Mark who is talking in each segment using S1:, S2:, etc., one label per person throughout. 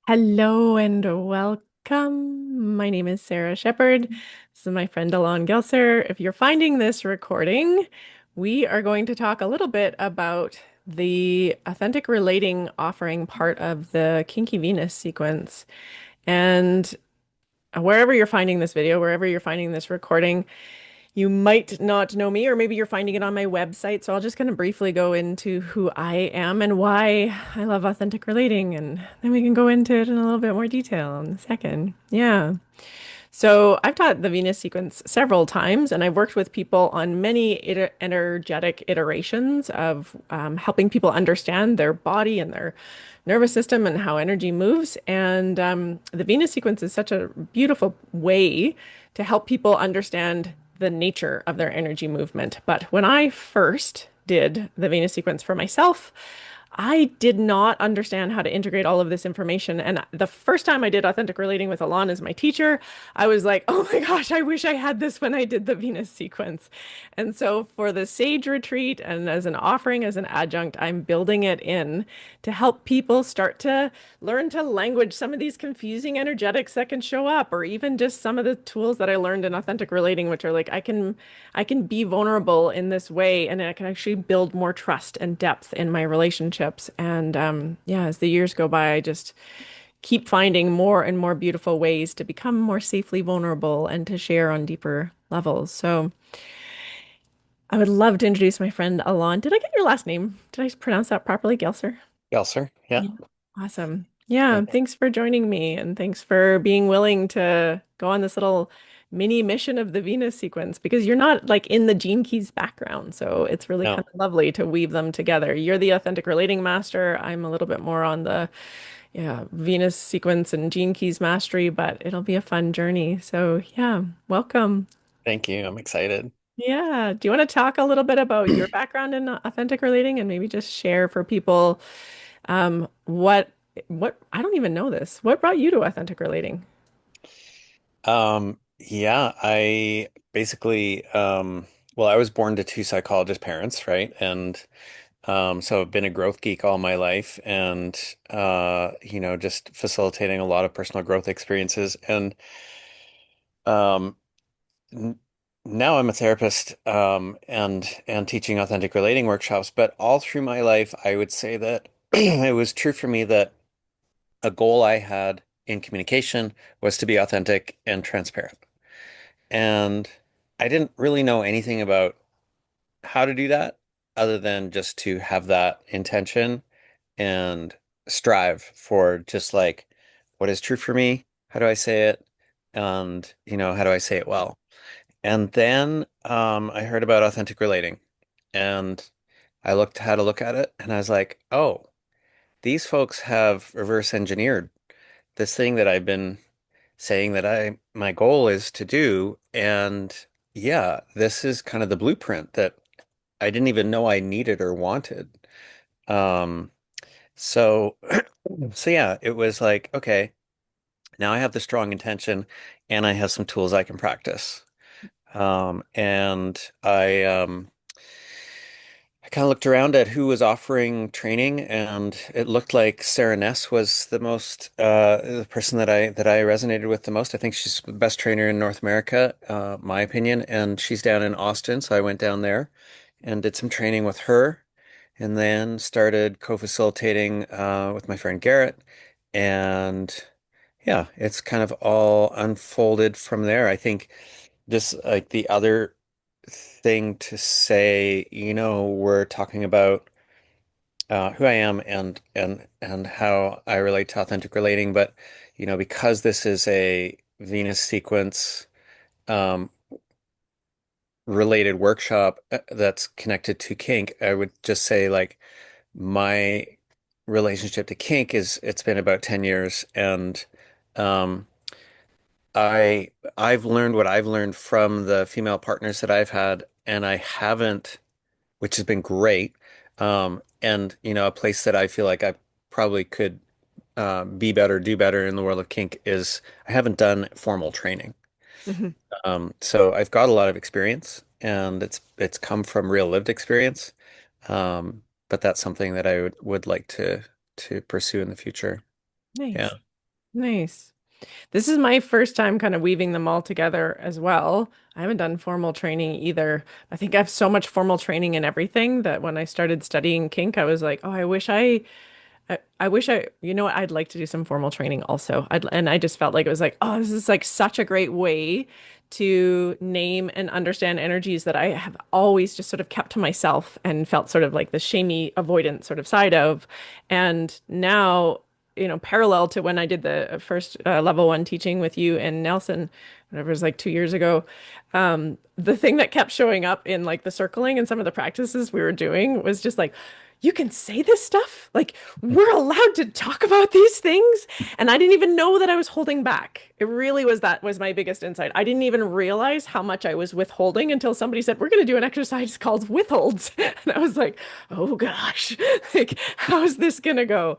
S1: Hello and welcome. My name is Sarah Shepherd. This is my friend Alon. If you're finding this recording, we are going to talk a little bit about the authentic relating offering part of the Kinky Venus sequence. And wherever you're finding this video, wherever you're finding this recording, you might not know me, or maybe you're finding it on my website. So I'll just kind of briefly go into who I am and why I love authentic relating, and then we can go into it in a little bit more detail in a second. Yeah. So I've taught the Venus sequence several times, and I've worked with people on many energetic iterations of helping people understand their body and their nervous system and how energy moves. And the Venus sequence is such a beautiful way to help people understand the nature of their energy movement. But when I first did the Venus sequence for myself, I did not understand how to integrate all of this information. And the first time I did authentic relating with Alon as my teacher, I was like, oh my gosh, I wish I had this when I did the Venus sequence. And so for the Sage retreat and as an offering, as an adjunct, I'm building it in to help people start to learn to language some of these confusing energetics that can show up, or even just some of the tools that I learned in authentic relating, which are like, I can be vulnerable in this way, and I can actually build more trust and depth in my relationships. And yeah, as the years go by, I just keep finding more and more beautiful ways to become more safely vulnerable and to share on deeper levels. So I would love to introduce my friend Alon. Did I get your last name? Did I pronounce that properly, Gelser?
S2: Gelser, yeah.
S1: Yeah. Awesome. Yeah,
S2: Thanks.
S1: thanks for joining me, and thanks for being willing to go on this little mini mission of the Venus sequence, because you're not like in the Gene Keys background. So it's really kind
S2: No,
S1: of lovely to weave them together. You're the authentic relating master. I'm a little bit more on the Venus sequence and Gene Keys mastery, but it'll be a fun journey. So yeah, welcome.
S2: thank you. I'm excited.
S1: Yeah. Do you want to talk a little bit about your background in authentic relating, and maybe just share for people what I don't even know this. What brought you to authentic relating?
S2: Yeah, I basically, well, I was born to two psychologist parents, right? And so I've been a growth geek all my life and just facilitating a lot of personal growth experiences. And um, n now I'm a therapist and teaching authentic relating workshops. But all through my life, I would say that it was true for me that a goal I had in communication was to be authentic and transparent. And I didn't really know anything about how to do that other than just to have that intention and strive for just like what is true for me, how do I say it, and how do I say it well. And then I heard about authentic relating and I looked had a look at it and I was like, oh, these folks have reverse engineered this thing that I've been saying that I my goal is to do. And yeah, this is kind of the blueprint that I didn't even know I needed or wanted. Um, so so yeah, it was like, okay, now I have the strong intention and I have some tools I can practice. And I kind of looked around at who was offering training, and it looked like Sarah Ness was the person that I resonated with the most. I think she's the best trainer in North America, my opinion, and she's down in Austin, so I went down there and did some training with her, and then started co-facilitating with my friend Garrett, and yeah, it's kind of all unfolded from there. I think just like the other thing to say, we're talking about who I am and how I relate to authentic relating, but because this is a Venus sequence um, related workshop that's connected to kink, I would just say like my relationship to kink is it's been about 10 years and um, I've learned what I've learned from the female partners that I've had, and I haven't, which has been great. And a place that I feel like I probably could be better, do better in the world of kink is I haven't done formal training.
S1: Mhm.
S2: So I've got a lot of experience, and it's come from real lived experience. But that's something that I would like to pursue in the future. Yeah.
S1: Nice. Nice. This is my first time kind of weaving them all together as well. I haven't done formal training either. I think I have so much formal training in everything that when I started studying kink, I was like, oh, I wish you know what, I'd like to do some formal training also. And I just felt like it was like, oh, this is like such a great way to name and understand energies that I have always just sort of kept to myself and felt sort of like the shamey avoidant sort of side of. And now, parallel to when I did the first level one teaching with you and Nelson, whatever it was like 2 years ago, the thing that kept showing up in like the circling and some of the practices we were doing was just like, you can say this stuff? Like, we're allowed to talk about these things? And I didn't even know that I was holding back. It really was that was my biggest insight. I didn't even realize how much I was withholding until somebody said, we're going to do an exercise called withholds. And I was like, oh gosh, like, how's this going to go?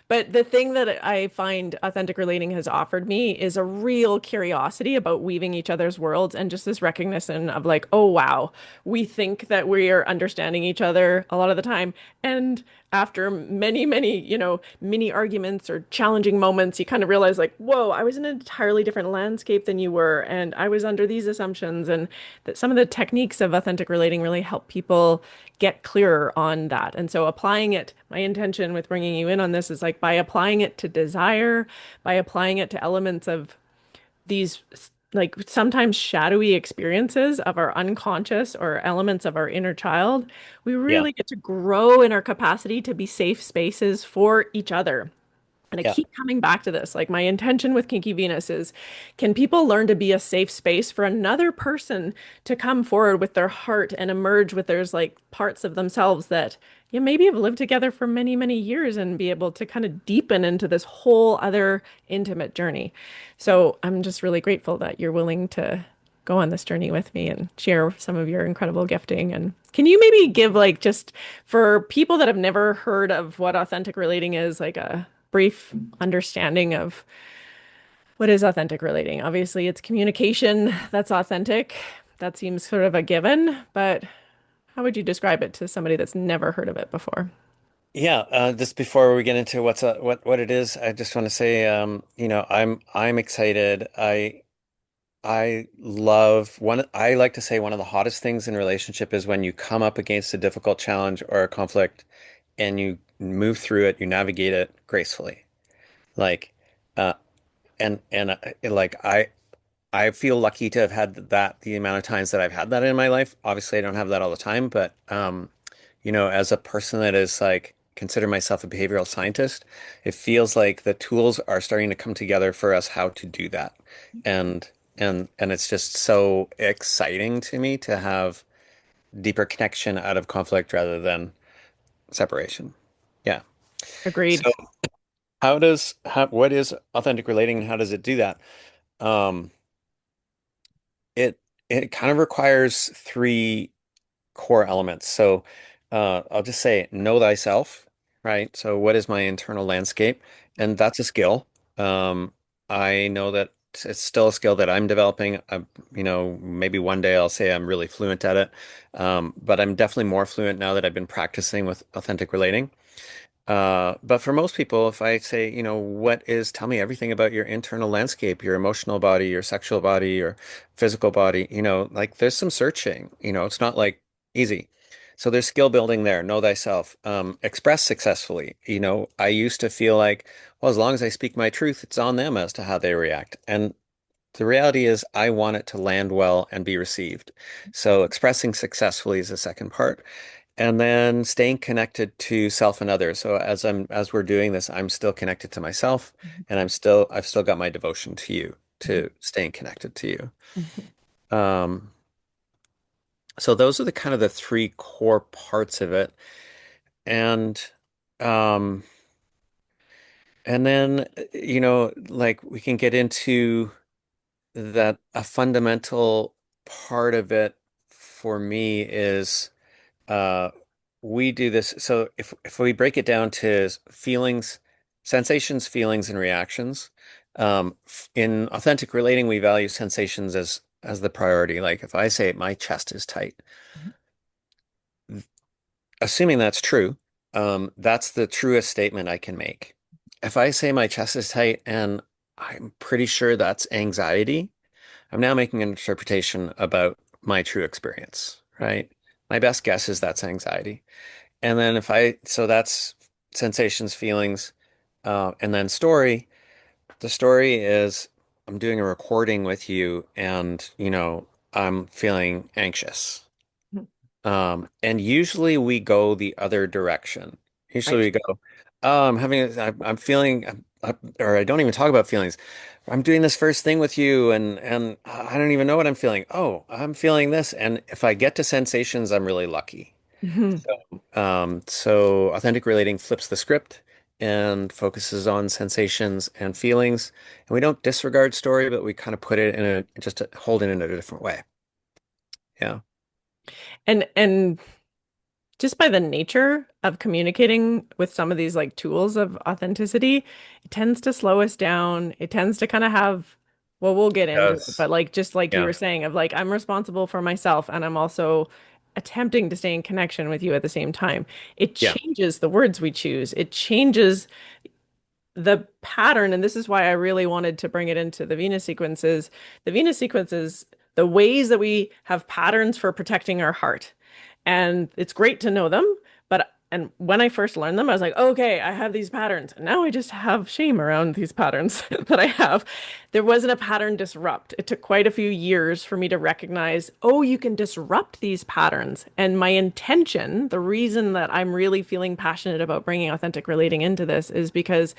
S1: But the thing that I find authentic relating has offered me is a real curiosity about weaving each other's worlds and just this recognition of like, oh wow, we think that we are understanding each other a lot of the time. And after many, many, mini arguments or challenging moments, you kind of realize like, whoa, I was in an entirely different landscape than you were. And I was under these assumptions. And that some of the techniques of authentic relating really help people get clearer on that. And so applying it, my intention with bringing you in on this is like by applying it to desire, by applying it to elements of these like sometimes shadowy experiences of our unconscious or elements of our inner child, we
S2: Yeah.
S1: really get to grow in our capacity to be safe spaces for each other. And I
S2: Yeah.
S1: keep coming back to this. Like, my intention with Kinky Venus is, can people learn to be a safe space for another person to come forward with their heart and emerge with there's like parts of themselves that maybe have lived together for many, many years and be able to kind of deepen into this whole other intimate journey. So I'm just really grateful that you're willing to go on this journey with me and share some of your incredible gifting. And can you maybe give like just for people that have never heard of what authentic relating is, like a brief understanding of what is authentic relating? Obviously, it's communication that's authentic. That seems sort of a given, but how would you describe it to somebody that's never heard of it before?
S2: Yeah, just before we get into what it is, I just want to say, I'm excited. I love one. I like to say one of the hottest things in relationship is when you come up against a difficult challenge or a conflict, and you move through it, you navigate it gracefully. Like, uh, I feel lucky to have had that the amount of times that I've had that in my life. Obviously, I don't have that all the time, but as a person that is like consider myself a behavioral scientist, it feels like the tools are starting to come together for us how to do that. And and it's just so exciting to me to have deeper connection out of conflict rather than separation. Yeah.
S1: Agreed.
S2: So what is authentic relating and how does it do that? Um, it it kind of requires three core elements. So I'll just say know thyself, right? So what is my internal landscape? And that's a skill. Um, I know that it's still a skill that I'm developing. Maybe one day I'll say I'm really fluent at it. But I'm definitely more fluent now that I've been practicing with authentic relating. But for most people, if I say, tell me everything about your internal landscape, your emotional body, your sexual body, your physical body, like there's some searching, it's not like easy. So there's skill building there. Know thyself. Express successfully. I used to feel like, well, as long as I speak my truth, it's on them as to how they react. And the reality is, I want it to land well and be received. So expressing successfully is the second part. And then staying connected to self and others. So as we're doing this, I'm still connected to myself and I've still got my devotion to you, to staying connected to you.
S1: Mhm.
S2: Um, so those are the kind of the three core parts of it. And um, and then like we can get into that a fundamental part of it for me is uh we do this so if we break it down to feelings, sensations, feelings, and reactions, in authentic relating we value sensations as the priority. Like if I say my chest is tight, assuming that's true, that's the truest statement I can make. If I say my chest is tight and I'm pretty sure that's anxiety. I'm now making an interpretation about my true experience, right? My best guess is that's anxiety. And then so that's sensations, feelings, and then story. The story is I'm doing a recording with you and, I'm feeling anxious. And usually we go the other direction. Usually
S1: Right.
S2: we go, oh, I'm feeling, or I don't even talk about feelings. I'm doing this first thing with you, and I don't even know what I'm feeling. Oh, I'm feeling this. And if I get to sensations, I'm really lucky.
S1: Mhm.
S2: So authentic relating flips the script and focuses on sensations and feelings. And we don't disregard story, but we kind of put it in just to hold it in a different way. Yeah.
S1: And just by the nature of communicating with some of these like tools of authenticity, it tends to slow us down. It tends to kind of have, well, we'll get
S2: It
S1: into it,
S2: does.
S1: but like just like you
S2: Yeah.
S1: were saying, of like I'm responsible for myself and I'm also attempting to stay in connection with you at the same time. It
S2: Yeah.
S1: changes the words we choose. It changes the pattern, and this is why I really wanted to bring it into the Venus sequences, the ways that we have patterns for protecting our heart. And it's great to know them, but and when I first learned them, I was like, okay, I have these patterns. And now I just have shame around these patterns that I have. There wasn't a pattern disrupt. It took quite a few years for me to recognize, oh, you can disrupt these patterns. And my intention, the reason that I'm really feeling passionate about bringing authentic relating into this is because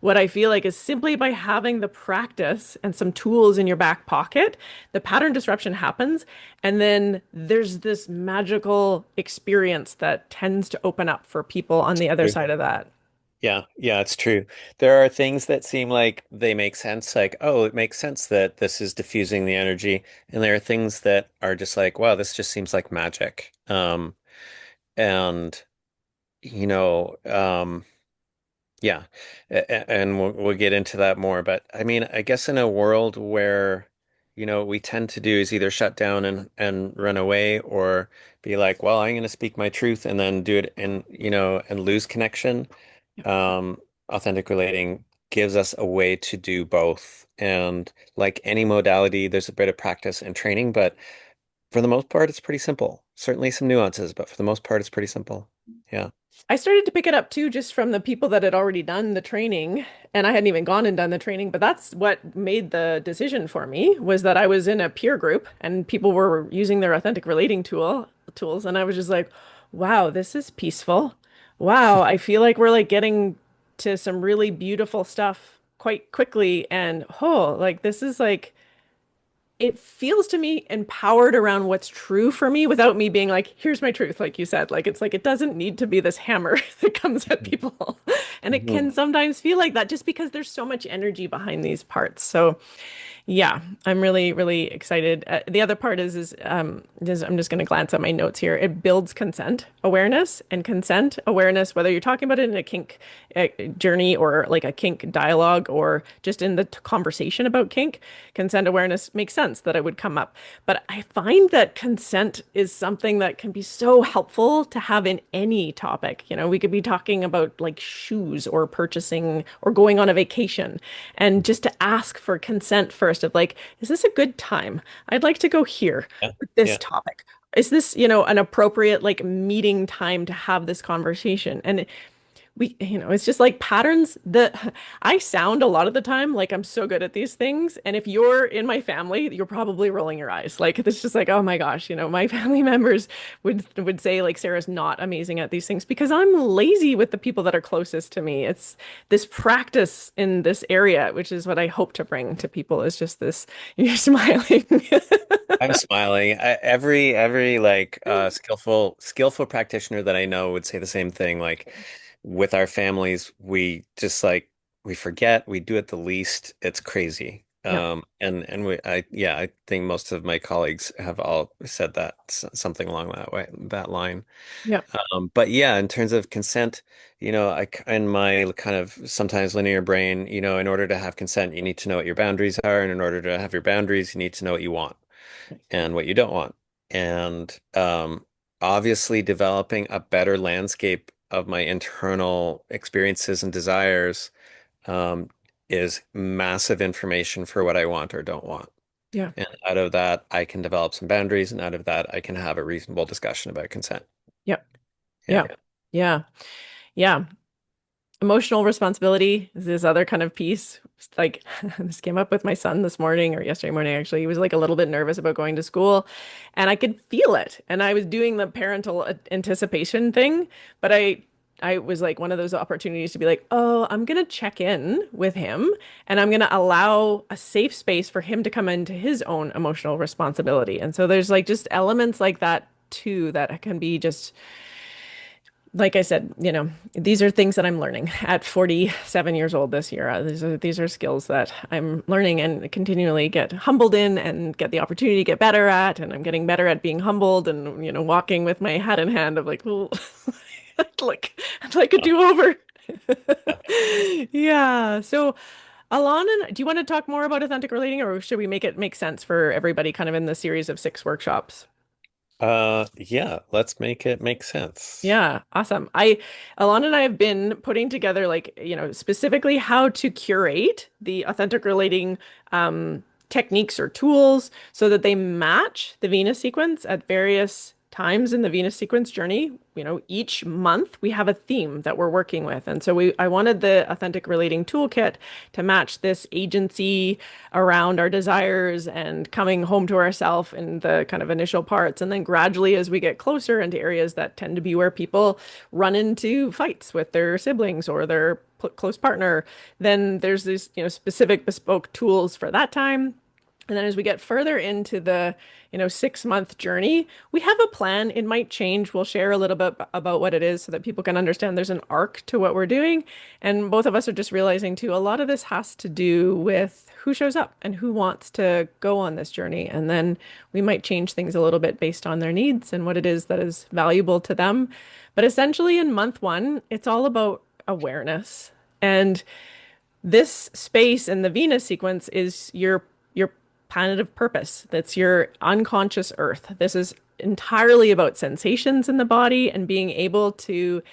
S1: what I feel like is simply by having the practice and some tools in your back pocket, the pattern disruption happens. And then there's this magical experience that tends to open up for people on the other
S2: True.
S1: side of that.
S2: Yeah, yeah, it's true. There are things that seem like they make sense, like, oh, it makes sense that this is diffusing the energy. And there are things that are just like, wow, this just seems like magic. And you know, yeah, and we'll get into that more. But I mean, I guess in a world where, what we tend to do is either shut down and run away or be like, well, I'm going to speak my truth and then do it and lose connection. Um, Authentic relating gives us a way to do both. And like any modality, there's a bit of practice and training, but for the most part, it's pretty simple. Certainly some nuances, but for the most part, it's pretty simple. Yeah.
S1: I started to pick it up too, just from the people that had already done the training, and I hadn't even gone and done the training. But that's what made the decision for me was that I was in a peer group and people were using their authentic relating tools, and I was just like, "Wow, this is peaceful. Wow, I feel like we're like getting to some really beautiful stuff quite quickly, and oh, like this is like." It feels to me empowered around what's true for me without me being like, here's my truth, like you said. Like, it's like it doesn't need to be this hammer that comes at people. And it
S2: Mhm.
S1: can sometimes feel like that just because there's so much energy behind these parts. So, yeah, I'm really, really excited. The other part is I'm just going to glance at my notes here. It builds consent awareness, whether you're talking about it in a kink journey or like a kink dialogue or just in the conversation about kink. Consent awareness makes sense that it would come up. But I find that consent is something that can be so helpful to have in any topic. You know, we could be talking about like shoes or purchasing or going on a vacation and just to ask for consent first of like, is this a good time? I'd like to go here
S2: Yeah.
S1: with this
S2: Yeah.
S1: topic. Is this, an appropriate like meeting time to have this conversation? And it's just like patterns that I sound a lot of the time like I'm so good at these things. And if you're in my family, you're probably rolling your eyes. Like it's just like, oh my gosh, my family members would say like Sarah's not amazing at these things because I'm lazy with the people that are closest to me. It's this practice in this area, which is what I hope to bring to people is just this, you're smiling.
S2: I'm smiling. Every like skillful practitioner that I know would say the same thing. Like with our families, we just like we forget, we do it the least. It's crazy.
S1: Yeah,
S2: And I think most of my colleagues have all said that something along that line.
S1: yeah,
S2: But yeah, in terms of consent, in my kind of sometimes linear brain, in order to have consent, you need to know what your boundaries are, and in order to have your boundaries, you need to know what you want and what you don't want. And obviously, developing a better landscape of my internal experiences and desires. is massive information for what I want or don't want.
S1: Yeah.
S2: And out of that, I can develop some boundaries, and out of that, I can have a reasonable discussion about consent.
S1: Yep.
S2: Yeah.
S1: Yeah. Yeah. Yeah. Emotional responsibility is this other kind of piece. Like this came up with my son this morning or yesterday morning, actually. He was like a little bit nervous about going to school and I could feel it. And I was doing the parental anticipation thing, but I was like one of those opportunities to be like, oh, I'm gonna check in with him and I'm gonna allow a safe space for him to come into his own emotional responsibility. And so there's like just elements like that too that can be just like I said, these are things that I'm learning at 47 years old this year. These are skills that I'm learning and continually get humbled in and get the opportunity to get better at. And I'm getting better at being humbled and, walking with my hat in hand of like, oh, I'd like a do-over. Yeah. So, Alon, do you want to talk more about authentic relating, or should we make it make sense for everybody kind of in the series of 6 workshops?
S2: Yeah, let's make it make sense.
S1: Yeah, awesome. Alon and I have been putting together like, specifically how to curate the authentic relating techniques or tools so that they match the Venus sequence at various times in the Venus sequence journey. Each month we have a theme that we're working with. And so I wanted the authentic relating toolkit to match this agency around our desires and coming home to ourself in the kind of initial parts. And then gradually, as we get closer into areas that tend to be where people run into fights with their siblings or their close partner, then there's these, specific bespoke tools for that time. And then as we get further into the, 6 month journey, we have a plan. It might change. We'll share a little bit about what it is so that people can understand there's an arc to what we're doing. And both of us are just realizing too, a lot of this has to do with who shows up and who wants to go on this journey. And then we might change things a little bit based on their needs and what it is that is valuable to them. But essentially in month one, it's all about awareness. And this space in the Venus sequence is your planet of purpose. That's your unconscious earth. This is entirely about sensations in the body and being able to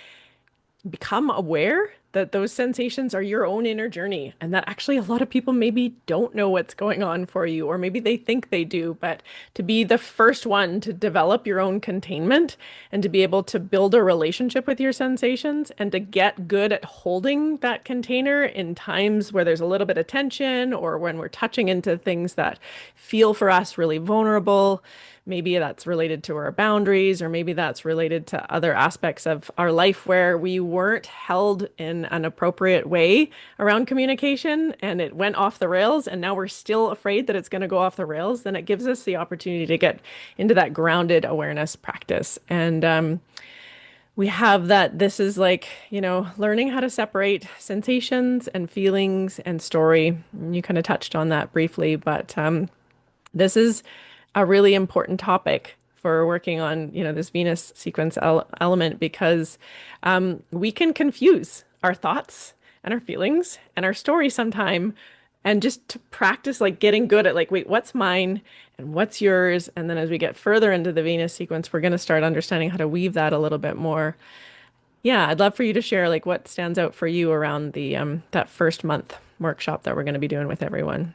S1: become aware that those sensations are your own inner journey and that actually a lot of people maybe don't know what's going on for you, or maybe they think they do, but to be the first one to develop your own containment and to be able to build a relationship with your sensations and to get good at holding that container in times where there's a little bit of tension or when we're touching into things that feel for us really vulnerable. Maybe that's related to our boundaries, or maybe that's related to other aspects of our life where we weren't held in an appropriate way around communication and it went off the rails, and now we're still afraid that it's going to go off the rails. Then it gives us the opportunity to get into that grounded awareness practice. And we have that this is like, learning how to separate sensations and feelings and story. You kind of touched on that briefly, but this is a really important topic for working on, this Venus sequence element because we can confuse our thoughts and our feelings and our story sometime. And just to practice like getting good at like, wait, what's mine and what's yours? And then as we get further into the Venus sequence, we're going to start understanding how to weave that a little bit more. Yeah, I'd love for you to share like what stands out for you around the that first month workshop that we're going to be doing with everyone.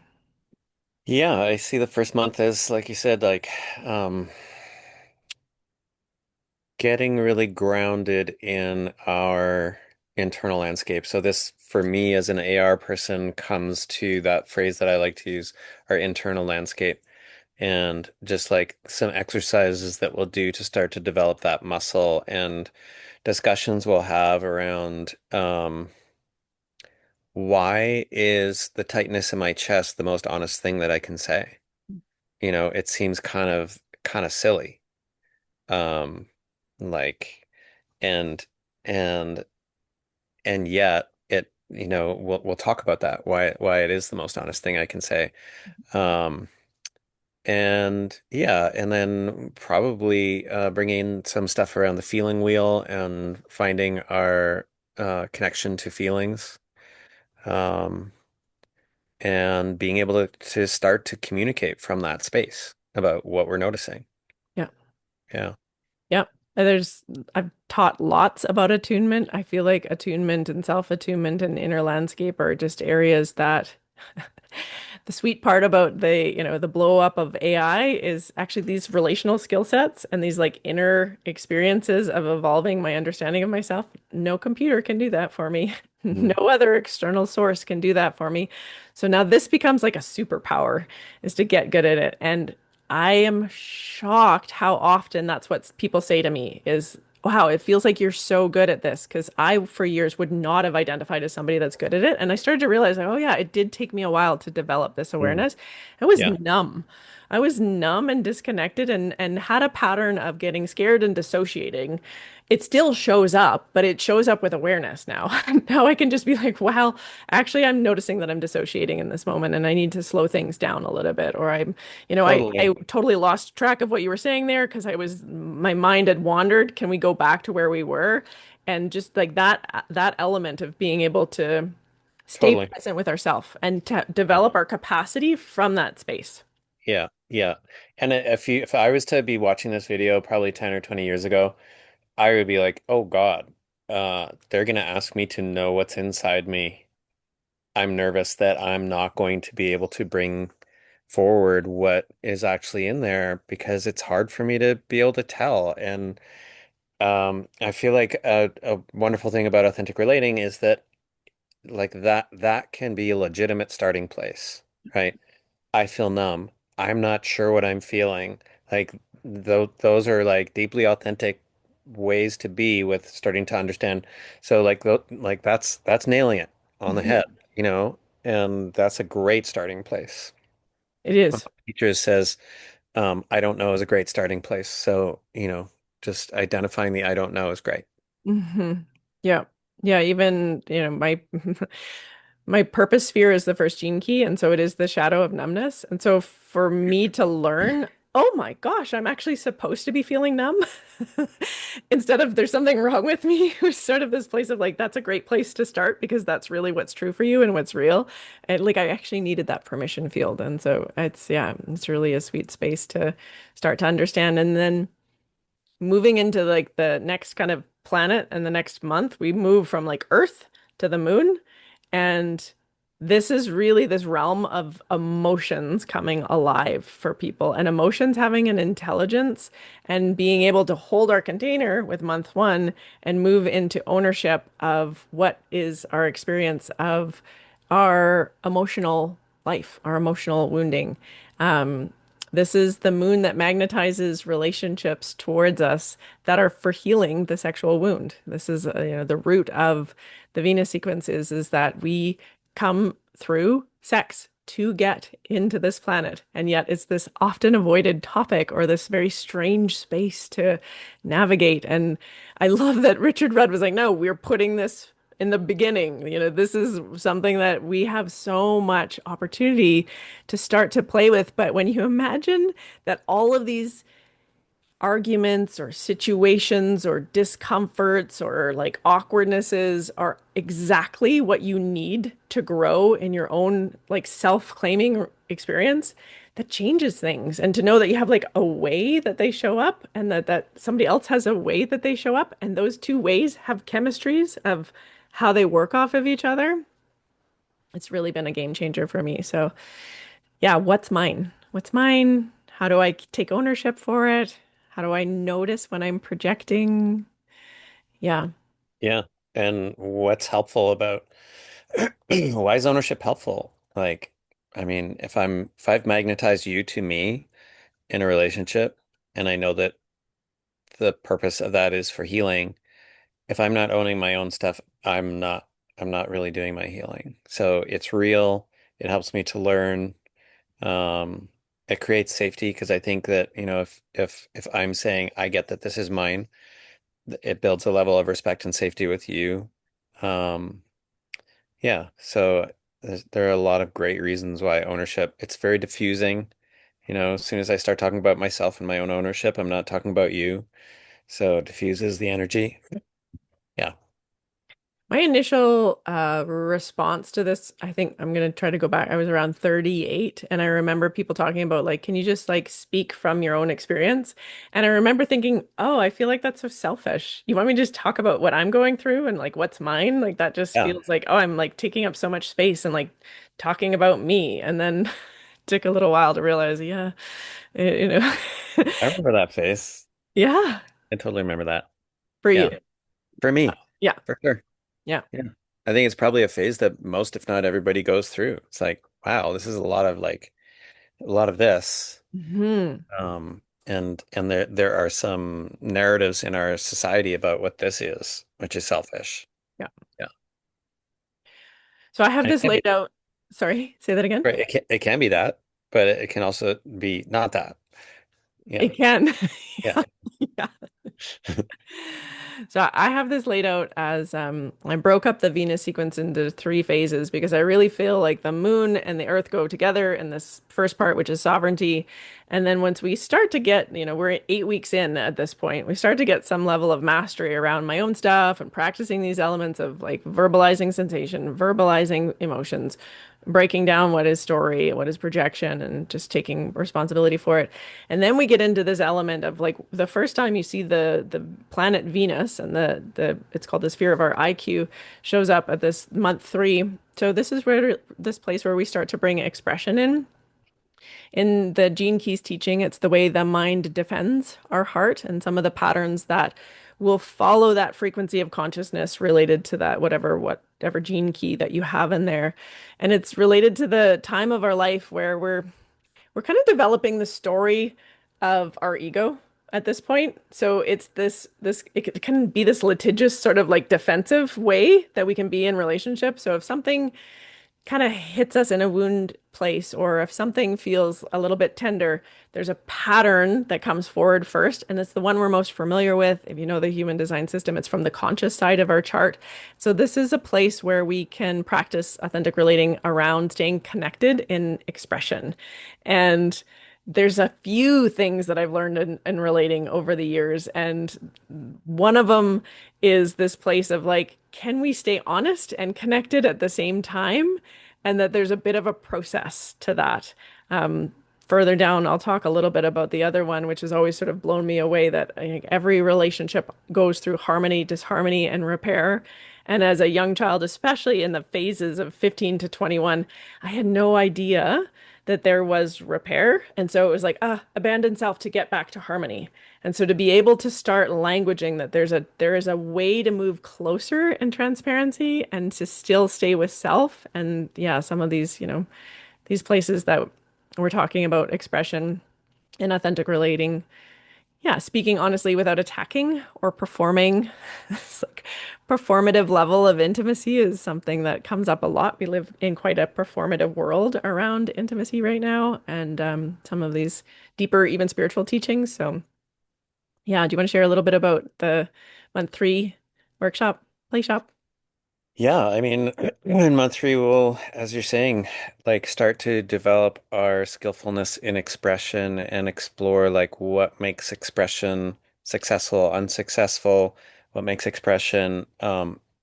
S2: Yeah, I see the first month as, like you said, like um, getting really grounded in our internal landscape. So this, for me as an AR person, comes to that phrase that I like to use, our internal landscape, and just like some exercises that we'll do to start to develop that muscle and discussions we'll have around why is the tightness in my chest the most honest thing that I can say? It seems kind of silly. Um, like and and and yet we'll talk about that, why it is the most honest thing I can say. Um, and yeah, and then probably bringing some stuff around the feeling wheel and finding our connection to feelings. Um, and being able to start to communicate from that space about what we're noticing.
S1: Yeah.
S2: Yeah.
S1: Yeah. There's, I've taught lots about attunement. I feel like attunement and self-attunement and inner landscape are just areas that the sweet part about the blow up of AI is actually these relational skill sets and these like inner experiences of evolving my understanding of myself. No computer can do that for me. No
S2: Mm,
S1: other external source can do that for me. So now this becomes like a superpower is to get good at it. And I am shocked how often that's what people say to me is, wow, it feels like you're so good at this. Because I, for years, would not have identified as somebody that's good at it. And I started to realize, like, oh, yeah, it did take me a while to develop this
S2: mm,
S1: awareness. I was
S2: yeah,
S1: numb. I was numb and disconnected and had a pattern of getting scared and dissociating. It still shows up, but it shows up with awareness now. Now I can just be like, wow, actually, I'm noticing that I'm dissociating in this moment and I need to slow things down a little bit. Or I
S2: totally,
S1: totally lost track of what you were saying there because my mind had wandered. Can we go back to where we were? And just like that element of being able to stay
S2: totally.
S1: present with ourselves and to
S2: Yeah,
S1: develop our capacity from that space.
S2: yeah, yeah. And if I was to be watching this video probably 10 or 20 years ago, I would be like, oh God, they're gonna ask me to know what's inside me. I'm nervous that I'm not going to be able to bring forward what is actually in there because it's hard for me to be able to tell. And I feel like a wonderful thing about authentic relating is that like that can be a legitimate starting place, right? I feel numb. I'm not sure what I'm feeling. Like those are like deeply authentic ways to be with starting to understand. So like that's nailing it on the
S1: Mhm.
S2: head, you know, and that's a great starting place.
S1: It
S2: One of
S1: is.
S2: my teachers says, I don't know is a great starting place. So, you know, just identifying the I don't know is great.
S1: Hmm. Yeah. Yeah. Even, my my purpose sphere is the first gene key, and so it is the shadow of numbness. And so for me to learn, oh my gosh, I'm actually supposed to be feeling numb instead of there's something wrong with me, it was sort of this place of like, that's a great place to start because that's really what's true for you and what's real. And like, I actually needed that permission field. And so yeah, it's really a sweet space to start to understand. And then moving into like the next kind of planet and the next month, we move from like Earth to the moon. And this is really this realm of emotions coming alive for people and emotions having an intelligence and being able to hold our container with month one and move into ownership of what is our experience of our emotional life, our emotional wounding. Um, this is the moon that magnetizes relationships towards us that are for healing the sexual wound. This is, the root of the Venus sequence is that we come through sex to get into this planet. And yet it's this often avoided topic or this very strange space to navigate. And I love that Richard Rudd was like, no, we're putting this in the beginning. This is something that we have so much opportunity to start to play with. But when you imagine that all of these arguments or situations or discomforts or like awkwardnesses are exactly what you need to grow in your own like self-claiming experience, that changes things. And to know that you have like a way that they show up and that somebody else has a way that they show up and those two ways have chemistries of how they work off of each other, it's really been a game changer for me. So yeah, what's mine? What's mine? How do I take ownership for it? How do I notice when I'm projecting? Yeah.
S2: Yeah. And what's helpful about why is ownership helpful? Like, I mean, if I've magnetized you to me in a relationship and I know that the purpose of that is for healing, if I'm not owning my own stuff, I'm not really doing my healing. So it's real. It helps me to learn. Um, it creates safety because I think that, you know, if I'm saying I get that this is mine, it builds a level of respect and safety with you. Um, yeah, so there are a lot of great reasons why ownership, it's very diffusing. You know, as soon as I start talking about myself and my own ownership, I'm not talking about you. So it diffuses the energy. Yeah.
S1: My initial response to this, I think I'm gonna try to go back. I was around 38, and I remember people talking about like, can you just like speak from your own experience? And I remember thinking, oh, I feel like that's so selfish. You want me to just talk about what I'm going through and like what's mine? Like that just
S2: Yeah,
S1: feels like, oh, I'm like taking up so much space and like talking about me. And then took a little while to realize, yeah, you know,
S2: I remember that phase.
S1: yeah,
S2: I totally remember that.
S1: for
S2: Yeah,
S1: you.
S2: for me,
S1: Yeah,
S2: for sure.
S1: yeah.
S2: Yeah. I think it's probably a phase that most, if not everybody, goes through. It's like, wow, this is a lot of like a lot of this.
S1: Hmm.
S2: And there are some narratives in our society about what this is, which is selfish.
S1: Yeah.
S2: Yeah.
S1: So I have
S2: And it
S1: this
S2: can be,
S1: laid out. Sorry, say that again.
S2: right, it can be that, but it can also be not that. Yeah.
S1: It can.
S2: Yeah.
S1: Yeah. Yeah. So I have this laid out as I broke up the Venus sequence into three phases because I really feel like the moon and the earth go together in this first part, which is sovereignty. And then once we start to get, we're 8 weeks in at this point, we start to get some level of mastery around my own stuff and practicing these elements of like verbalizing sensation, verbalizing emotions, breaking down what is story, what is projection, and just taking responsibility for it. And then we get into this element of like the first time you see the planet Venus and the it's called the sphere of our IQ shows up at this month 3. So this is where this place where we start to bring expression in. In the Gene Keys teaching, it's the way the mind defends our heart and some of the patterns that will follow that frequency of consciousness related to that whatever gene key that you have in there. And it's related to the time of our life where we're kind of developing the story of our ego at this point. So it's this it can be this litigious sort of like defensive way that we can be in relationship. So if something kind of hits us in a wound place, or if something feels a little bit tender, there's a pattern that comes forward first, and it's the one we're most familiar with. If you know the human design system, it's from the conscious side of our chart. So this is a place where we can practice authentic relating around staying connected in expression. And there's a few things that I've learned in relating over the years, and one of them is this place of like, can we stay honest and connected at the same time? And that there's a bit of a process to that. Um, Further down, I'll talk a little bit about the other one, which has always sort of blown me away, that I think every relationship goes through harmony, disharmony, and repair. And as a young child, especially in the phases of 15 to 21, I had no idea that there was repair. And so it was like, abandon self to get back to harmony. And so to be able to start languaging that there is a way to move closer in transparency and to still stay with self. And yeah, some of these, these places that we're talking about expression and authentic relating. Yeah, speaking honestly without attacking or performing. It's like performative level of intimacy is something that comes up a lot. We live in quite a performative world around intimacy right now, and some of these deeper, even spiritual teachings. So yeah, do you want to share a little bit about the month 3 workshop, play shop?
S2: Yeah, I mean, in month three, we'll, as you're saying, like start to develop our skillfulness in expression and explore like what makes expression successful, unsuccessful, what makes expression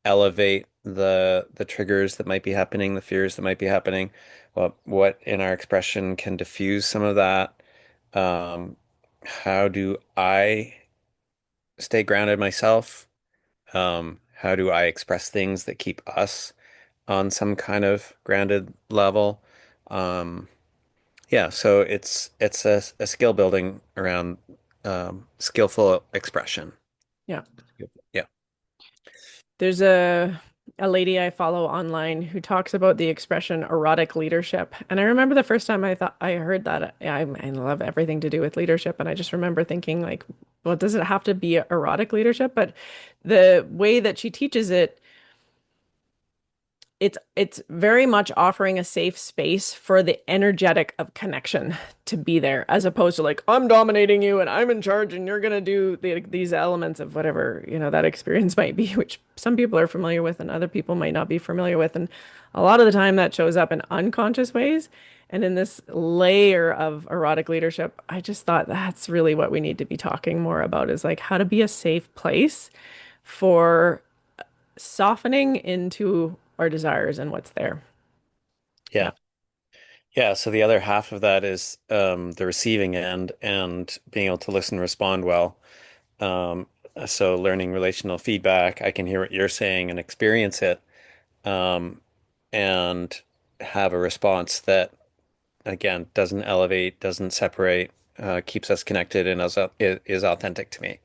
S2: elevate the triggers that might be happening, the fears that might be happening, what in our expression can diffuse some of that. Um, how do I stay grounded myself? How do I express things that keep us on some kind of grounded level? Um, yeah, so it's a skill building around skillful expression.
S1: Yeah.
S2: Yeah.
S1: There's a lady I follow online who talks about the expression erotic leadership. And I remember the first time I heard that, I love everything to do with leadership. And I just remember thinking like, well, does it have to be erotic leadership? But the way that she teaches it, it's very much offering a safe space for the energetic of connection to be there, as opposed to like, I'm dominating you and I'm in charge and you're gonna do these elements of whatever, that experience might be, which some people are familiar with and other people might not be familiar with. And a lot of the time that shows up in unconscious ways. And in this layer of erotic leadership, I just thought that's really what we need to be talking more about, is like how to be a safe place for softening into our desires and what's there. Yeah.
S2: Yeah. Yeah. So the other half of that is the receiving end and being able to listen and respond well. Um, so learning relational feedback, I can hear what you're saying and experience it, um, and have a response that, again, doesn't elevate, doesn't separate, keeps us connected and is authentic to me.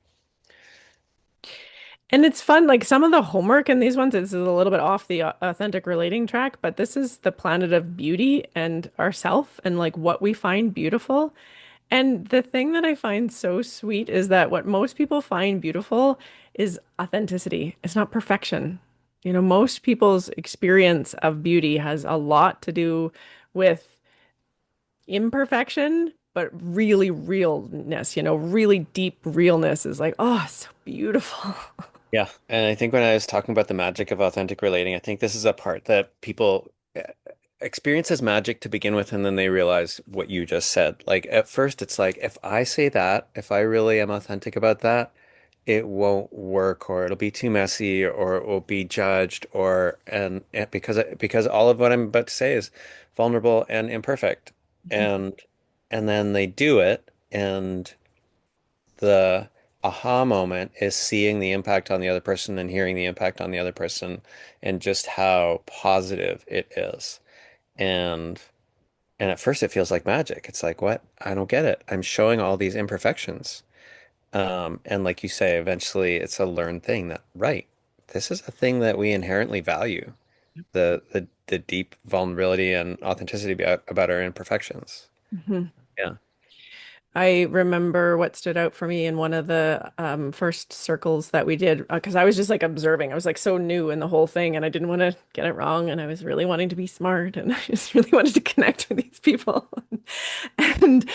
S1: And it's fun, like some of the homework in these ones is a little bit off the authentic relating track, but this is the planet of beauty and ourself and like what we find beautiful. And the thing that I find so sweet is that what most people find beautiful is authenticity. It's not perfection. You know, most people's experience of beauty has a lot to do with imperfection, but really realness, really deep realness is like, oh, so beautiful.
S2: Yeah. And I think when I was talking about the magic of authentic relating, I think this is a part that people experience as magic to begin with, and then they realize what you just said. Like at first, it's like, if I say that, if I really am authentic about that, it won't work, or it'll be too messy, or it will be judged, and because all of what I'm about to say is vulnerable and imperfect. And then they do it, and the aha moment is seeing the impact on the other person and hearing the impact on the other person and just how positive it is. And at first it feels like magic. It's like, what? I don't get it. I'm showing all these imperfections. And like you say, eventually it's a learned thing that, right, this is a thing that we inherently value, the deep vulnerability and authenticity about our imperfections.
S1: Mhm.
S2: Yeah.
S1: I remember what stood out for me in one of the first circles that we did, because I was just like observing. I was like so new in the whole thing, and I didn't want to get it wrong, and I was really wanting to be smart, and I just really wanted to connect with these people. And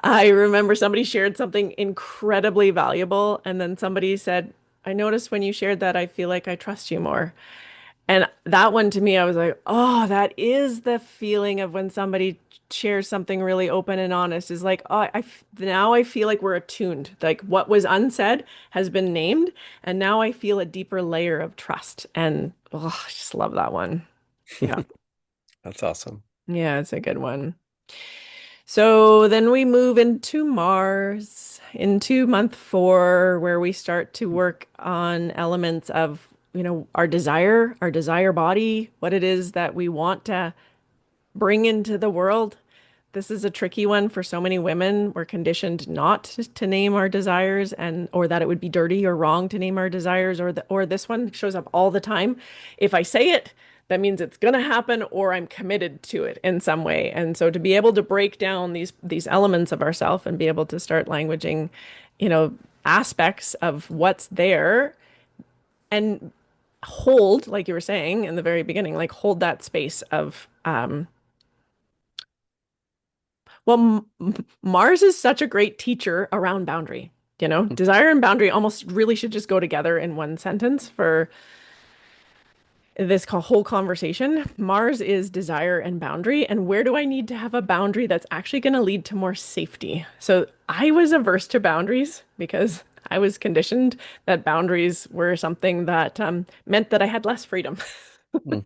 S1: I remember somebody shared something incredibly valuable, and then somebody said, "I noticed when you shared that, I feel like I trust you more." And that one to me, I was like, oh, that is the feeling of when somebody shares something really open and honest is like, oh, now I feel like we're attuned. Like what was unsaid has been named, and now I feel a deeper layer of trust. And oh, I just love that one. Yeah.
S2: That's awesome.
S1: Yeah, it's a good one. So then we move into Mars, into month 4, where we start to work on elements of, our desire body, what it is that we want to bring into the world. This is a tricky one for so many women. We're conditioned not to name our desires and or that it would be dirty or wrong to name our desires or this one shows up all the time. If I say it, that means it's going to happen or I'm committed to it in some way. And so to be able to break down these elements of ourself and be able to start languaging, you know, aspects of what's there and hold, like you were saying in the very beginning, like hold that space of Mars is such a great teacher around boundary. You know, desire and boundary almost really should just go together in one sentence for this whole conversation. Mars is desire and boundary. And where do I need to have a boundary that's actually going to lead to more safety? So I was averse to boundaries because I was conditioned that boundaries were something that meant that I had less freedom.
S2: Mm.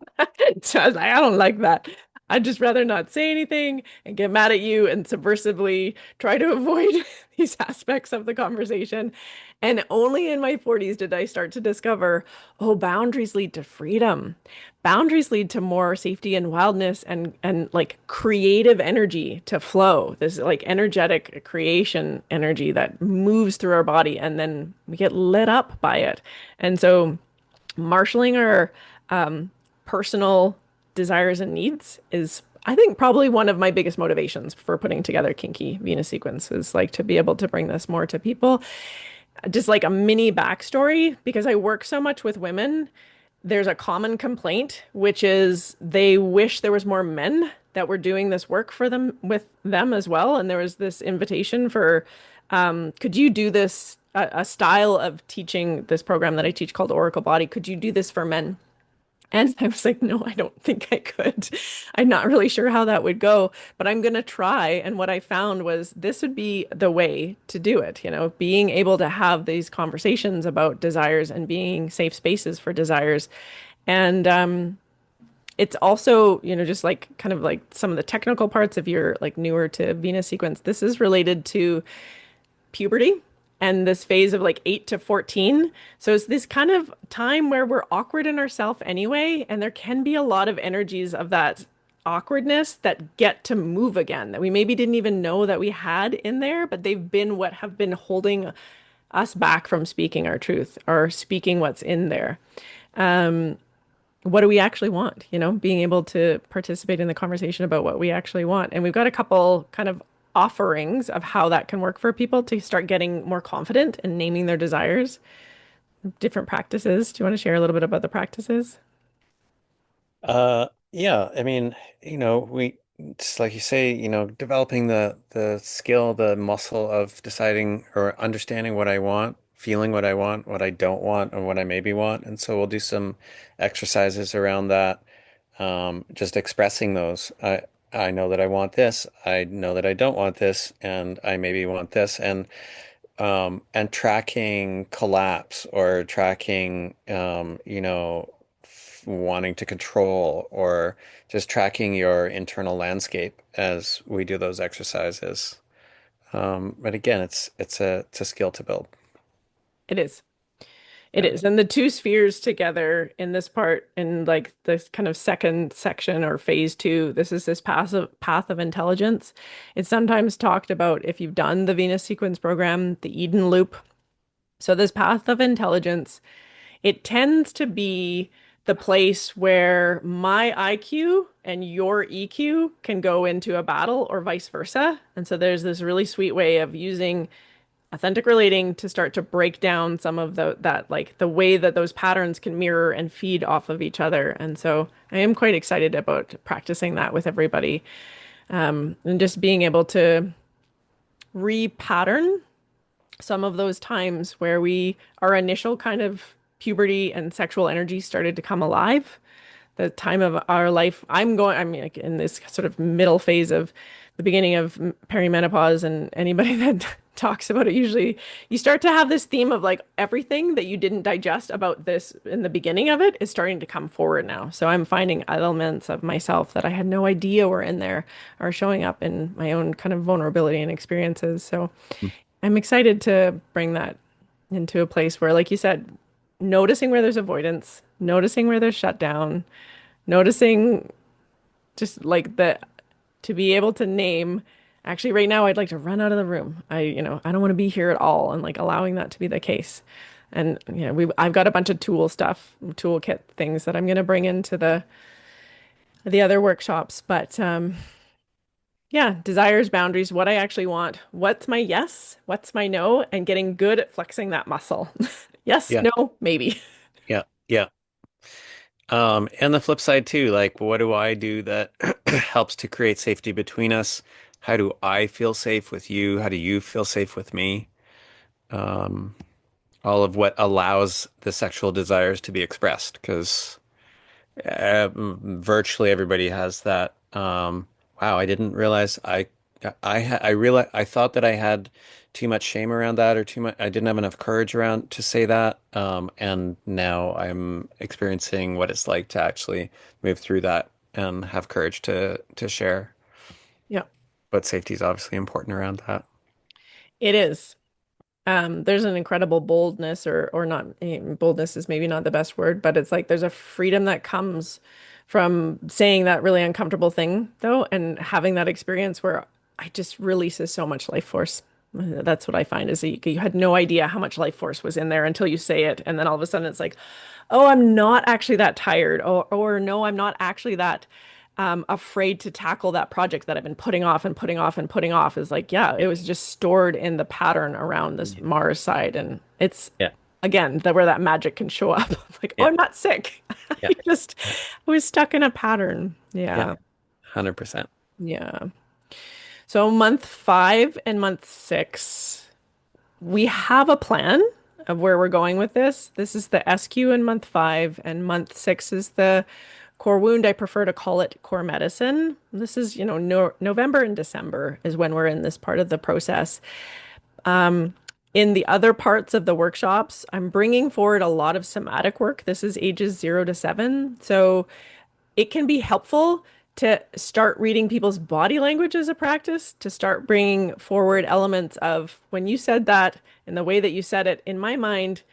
S1: So I was like, I don't like that. I'd just rather not say anything and get mad at you and subversively try to avoid these aspects of the conversation. And only in my 40s did I start to discover, oh, boundaries lead to freedom. Boundaries lead to more safety and wildness and like creative energy to flow. This like energetic creation energy that moves through our body and then we get lit up by it. And so marshaling our personal desires and needs is, I think, probably one of my biggest motivations for putting together Kinky Venus Sequence is like to be able to bring this more to people. Just like a mini backstory, because I work so much with women, there's a common complaint, which is they wish there was more men that were doing this work for them with them as well. And there was this invitation for, could you do this, a style of teaching this program that I teach called Oracle Body? Could you do this for men? And I was like, no, I don't think I could. I'm not really sure how that would go, but I'm going to try. And what I found was this would be the way to do it, being able to have these conversations about desires and being safe spaces for desires. And it's also, just like kind of like some of the technical parts, if you're like newer to Venus sequence, this is related to puberty and this phase of like 8 to 14. So it's this kind of time where we're awkward in ourselves anyway, and there can be a lot of energies of that awkwardness that get to move again that we maybe didn't even know that we had in there, but they've been what have been holding us back from speaking our truth or speaking what's in there. What do we actually want? Being able to participate in the conversation about what we actually want. And we've got a couple kind of offerings of how that can work for people to start getting more confident and naming their desires, different practices. Do you want to share a little bit about the practices?
S2: Yeah, I mean, it's like you say, developing the skill, the muscle of deciding or understanding what I want, feeling what I want, what I don't want, and what I maybe want. And so we'll do some exercises around that, just expressing those. I know that I want this. I know that I don't want this, and I maybe want this, and tracking collapse or tracking, wanting to control or just tracking your internal landscape as we do those exercises. But again, it's a skill to build.
S1: It is. It
S2: Yeah.
S1: is. And the two spheres together in this part, in like this kind of second section or phase two, this is this passive path of intelligence. It's sometimes talked about if you've done the Venus sequence program, the Eden loop. So this path of intelligence, it tends to be the place where my IQ and your EQ can go into a battle or vice versa. And so there's this really sweet way of using authentic relating to start to break down some of that like the way that those patterns can mirror and feed off of each other. And so I am quite excited about practicing that with everybody, and just being able to repattern some of those times where our initial kind of puberty and sexual energy started to come alive, the time of our life. I mean, like in this sort of middle phase of the beginning of perimenopause, and anybody that talks about it, usually you start to have this theme of like everything that you didn't digest about this in the beginning of it is starting to come forward now. So I'm finding elements of myself that I had no idea were in there are showing up in my own kind of vulnerability and experiences. So I'm excited to bring that into a place where, like you said, noticing where there's avoidance, noticing where there's shutdown, noticing just like the to be able to name. Actually, right now, I'd like to run out of the room. I don't want to be here at all, and like allowing that to be the case. And I've got a bunch of toolkit things that I'm going to bring into the other workshops. But yeah, desires, boundaries, what I actually want, what's my yes, what's my no, and getting good at flexing that muscle. Yes,
S2: Yeah.
S1: no, maybe.
S2: Yeah. Yeah. And the flip side too, like what do I do that helps to create safety between us? How do I feel safe with you? How do you feel safe with me? Um, all of what allows the sexual desires to be expressed, because virtually everybody has that. Wow, I didn't realize I realized I thought that I had too much shame around that or too much. I didn't have enough courage around to say that. And now I'm experiencing what it's like to actually move through that and have courage to share.
S1: Yeah,
S2: But safety is obviously important around that.
S1: it is. There's an incredible boldness or not, boldness is maybe not the best word, but it's like there's a freedom that comes from saying that really uncomfortable thing though, and having that experience where I just releases so much life force. That's what I find is that you had no idea how much life force was in there until you say it, and then all of a sudden it's like, oh, I'm not actually that tired, or no, I'm not actually that afraid to tackle that project that I've been putting off and putting off and putting off. Is like, yeah, it was just stored in the pattern around this
S2: Yeah.
S1: Mars side. And it's
S2: Yeah.
S1: again that where that magic can show up. Like, oh,
S2: Yeah.
S1: I'm not sick.
S2: Yeah.
S1: I just
S2: Yeah.
S1: was stuck in a pattern.
S2: Yeah.
S1: Yeah.
S2: 100%.
S1: Yeah. So month 5 and month 6, we have a plan. of where we're going with this. This is the SQ in month 5, and month 6 is the core wound. I prefer to call it core medicine. This is, no November and December is when we're in this part of the process. In the other parts of the workshops, I'm bringing forward a lot of somatic work. This is ages 0 to 7. So it can be helpful to start reading people's body language as a practice, to start bringing forward elements of when you said that in the way that you said it, in my mind,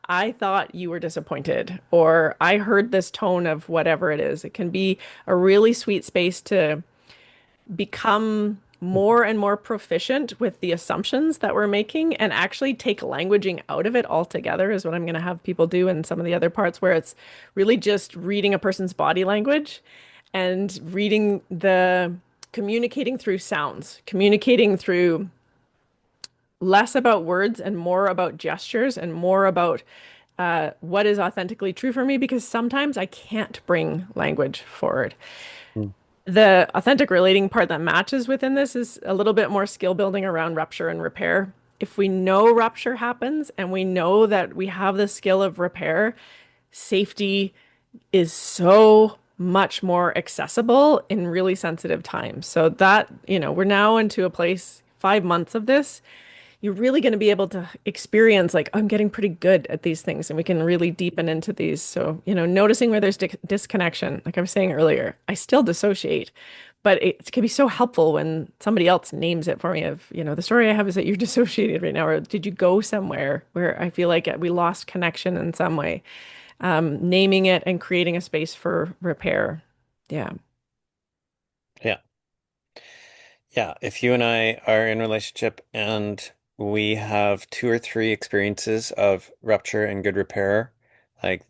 S1: I thought you were disappointed, or I heard this tone of whatever it is. It can be a really sweet space to become more and more proficient with the assumptions that we're making and actually take languaging out of it altogether is what I'm going to have people do in some of the other parts where it's really just reading a person's body language and reading the communicating through sounds, communicating through less about words and more about gestures and more about what is authentically true for me because sometimes I can't bring language forward.
S2: Mm.
S1: The authentic relating part that matches within this is a little bit more skill building around rupture and repair. If we know rupture happens and we know that we have the skill of repair, safety is so much more accessible in really sensitive times. So that, we're now into a place, 5 months of this, you're really going to be able to experience like I'm getting pretty good at these things and we can really deepen into these. So, noticing where there's disconnection, like I was saying earlier, I still dissociate, but it can be so helpful when somebody else names it for me of, the story I have is that you're dissociated right now, or did you go somewhere where I feel like we lost connection in some way? Naming it and creating a space for repair. Yeah.
S2: Yeah. Yeah. If you and I are in a relationship and we have two or three experiences of rupture and good repair, like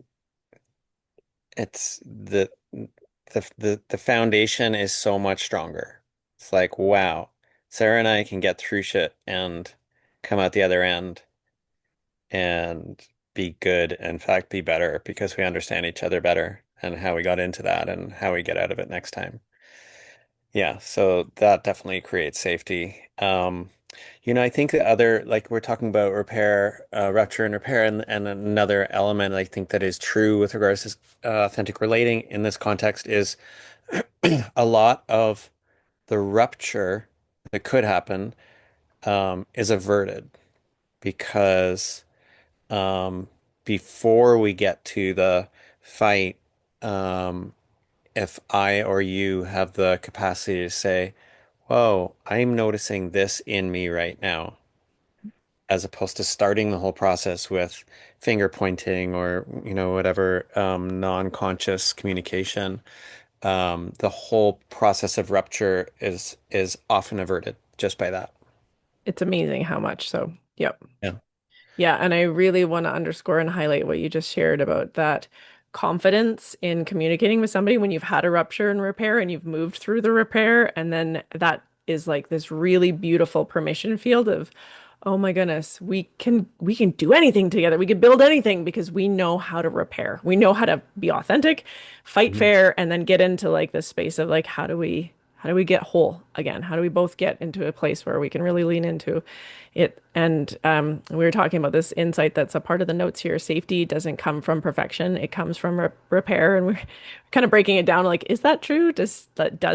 S2: it's the foundation is so much stronger. It's like, wow, Sarah and I can get through shit and come out the other end and be good, in fact, be better because we understand each other better and how we got into that and how we get out of it next time. Yeah, so that definitely creates safety. I think the other, like we're talking about repair, rupture and repair, and another element I think that is true with regards to authentic relating in this context is a lot of the rupture that could happen is averted because um, before we get to the fight, um, if I or you have the capacity to say, whoa, I'm noticing this in me right now, as opposed to starting the whole process with finger pointing or, whatever non-conscious communication. The whole process of rupture is often averted just by that.
S1: It's amazing how much. So, yep.
S2: Yeah.
S1: Yeah, and I really want to underscore and highlight what you just shared about that confidence in communicating with somebody when you've had a rupture and repair and you've moved through the repair. And then that is like this really beautiful permission field of, oh my goodness, we can do anything together. We can build anything because we know how to repair. We know how to be authentic, fight
S2: Mhm.
S1: fair, and then get into like this space of like how do we get whole again? How do we both get into a place where we can really lean into it? And we were talking about this insight that's a part of the notes here. Safety doesn't come from perfection; it comes from repair. And we're kind of breaking it down. Like, is that true? Does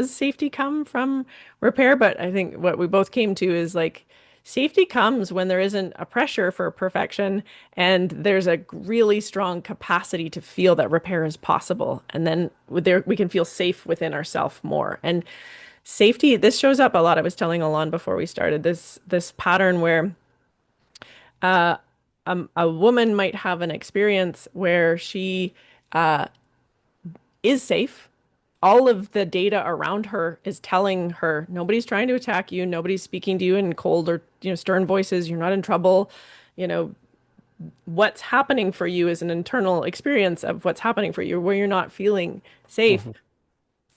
S1: safety come from repair? But I think what we both came to is like safety comes when there isn't a pressure for perfection and there's a really strong capacity to feel that repair is possible. And then there we can feel safe within ourselves more. And safety, this shows up a lot. I was telling Alon before we started this pattern where a woman might have an experience where she is safe. All of the data around her is telling her nobody's trying to attack you, nobody's speaking to you in cold or stern voices, you're not in trouble. You know, what's happening for you is an internal experience of what's happening for you where you're not feeling safe.
S2: Mhm.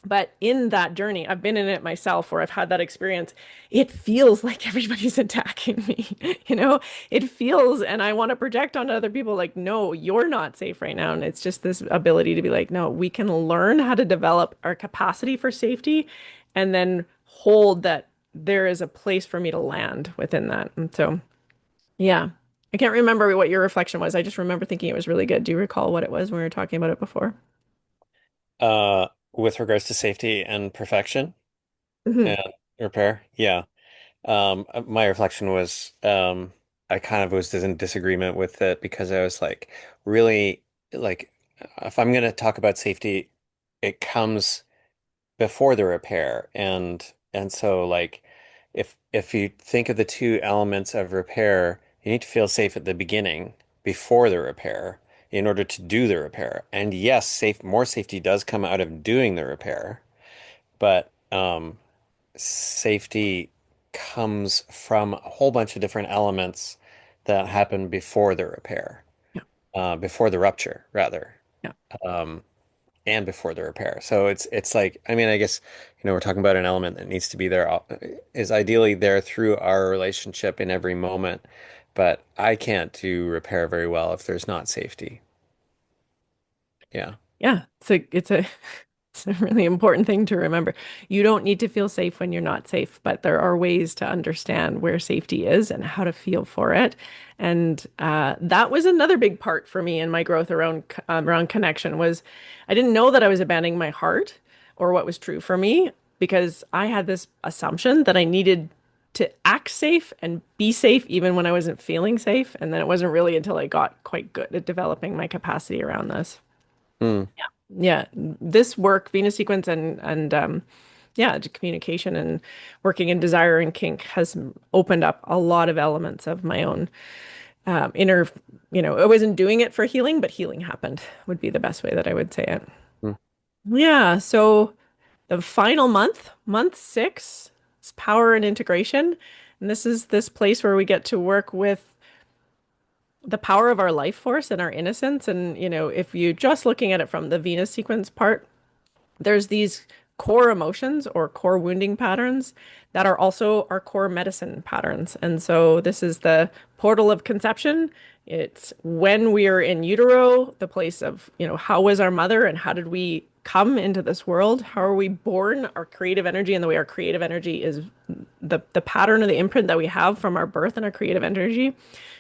S1: But in that journey, I've been in it myself where I've had that experience. It feels like everybody's attacking me, you know? It feels, and I want to project onto other people like, no, you're not safe right now. And it's just this ability to be like, no, we can learn how to develop our capacity for safety and then hold that there is a place for me to land within that. And so, yeah. I can't remember what your reflection was. I just remember thinking it was really good. Do you recall what it was when we were talking about it before?
S2: With regards to safety and perfection
S1: Hmm.
S2: and repair, yeah. My reflection was I kind of was in disagreement with it because I was like, really, like, if I'm going to talk about safety, it comes before the repair, and so like, if you think of the two elements of repair, you need to feel safe at the beginning before the repair in order to do the repair. And yes, more safety does come out of doing the repair, but safety comes from a whole bunch of different elements that happen before the repair,
S1: Yeah,
S2: before the rupture, rather,
S1: yeah,
S2: um, and before the repair. So it's like, I mean, I guess, we're talking about an element that needs to be there, is ideally there through our relationship in every moment, but I can't do repair very well if there's not safety. Yeah.
S1: yeah. It's a it's a really important thing to remember. You don't need to feel safe when you're not safe, but there are ways to understand where safety is and how to feel for it. And that was another big part for me in my growth around connection was I didn't know that I was abandoning my heart or what was true for me because I had this assumption that I needed to act safe and be safe even when I wasn't feeling safe. And then it wasn't really until I got quite good at developing my capacity around this.
S2: Hmm.
S1: Yeah, this work, Venus sequence and yeah, communication and working in desire and kink has opened up a lot of elements of my own inner, I wasn't doing it for healing, but healing happened would be the best way that I would say it.
S2: Hmm.
S1: Yeah, so the final month, month 6, is power and integration. And this is this place where we get to work with the power of our life force and our innocence. And, if you're just looking at it from the Venus sequence part, there's these core emotions or core wounding patterns that are also our core medicine patterns. And so this is the portal of conception. It's when we are in utero, the place of, how was our mother and how did we come into this world? How are we born? Our creative energy and the way our creative energy is the pattern of the imprint that we have from our birth and our creative energy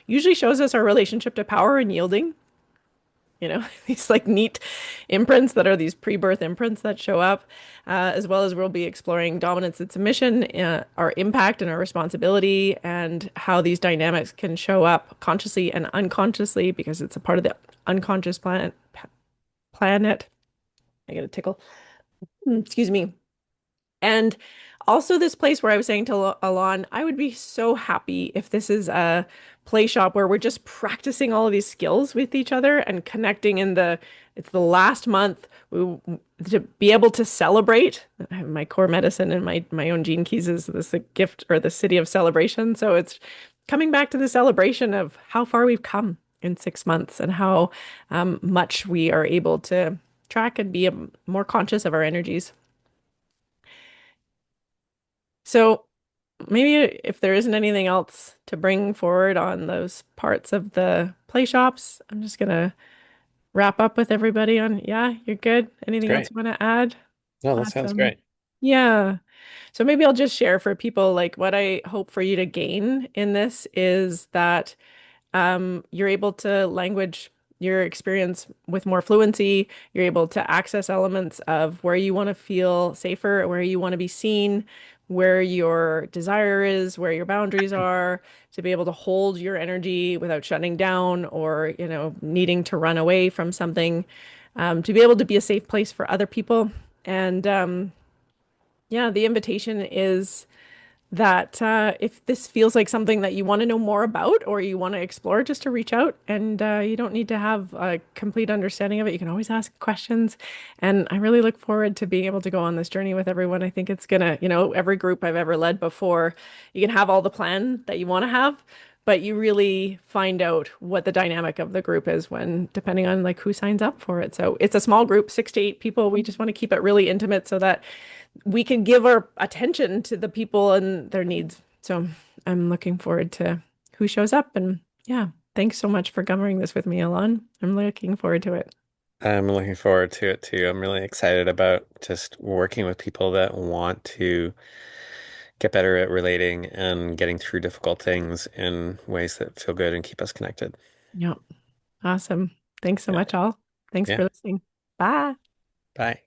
S1: usually shows us our relationship to power and yielding. These like neat imprints that are these pre-birth imprints that show up, as well as we'll be exploring dominance and submission, our impact and our responsibility, and how these dynamics can show up consciously and unconsciously because it's a part of the unconscious planet. I get a tickle. Excuse me. And also this place where I was saying to Alon, I would be so happy if this is a play shop where we're just practicing all of these skills with each other and connecting it's the last month to be able to celebrate. I have my core medicine and my own gene keys is this a gift or the city of celebration. So it's coming back to the celebration of how far we've come in 6 months and how much we are able to track and be more conscious of our energies. So maybe if there isn't anything else to bring forward on those parts of the play shops, I'm just gonna wrap up with everybody on, yeah, you're good.
S2: It's
S1: Anything else
S2: great.
S1: you want to add?
S2: No, that sounds
S1: Awesome.
S2: great.
S1: Yeah. So maybe I'll just share for people like what I hope for you to gain in this is that you're able to language your experience with more fluency. You're able to access elements of where you want to feel safer, where you want to be seen, where your desire is, where your boundaries are, to be able to hold your energy without shutting down or, needing to run away from something, to be able to be a safe place for other people. And yeah, the invitation is that if this feels like something that you want to know more about or you want to explore, just to reach out and you don't need to have a complete understanding of it. You can always ask questions. And I really look forward to being able to go on this journey with everyone. I think it's gonna, every group I've ever led before, you can have all the plan that you want to have, but you really find out what the dynamic of the group is when, depending on like who signs up for it. So it's a small group, 6 to 8 people. We just want to keep it really intimate so that we can give our attention to the people and their needs. So I'm looking forward to who shows up. And yeah, thanks so much for covering this with me, Alon. I'm looking forward to it.
S2: I'm looking forward to it too. I'm really excited about just working with people that want to get better at relating and getting through difficult things in ways that feel good and keep us connected.
S1: Yep. Awesome. Thanks so
S2: Yeah.
S1: much, all. Thanks
S2: Yeah.
S1: for listening. Bye.
S2: Bye.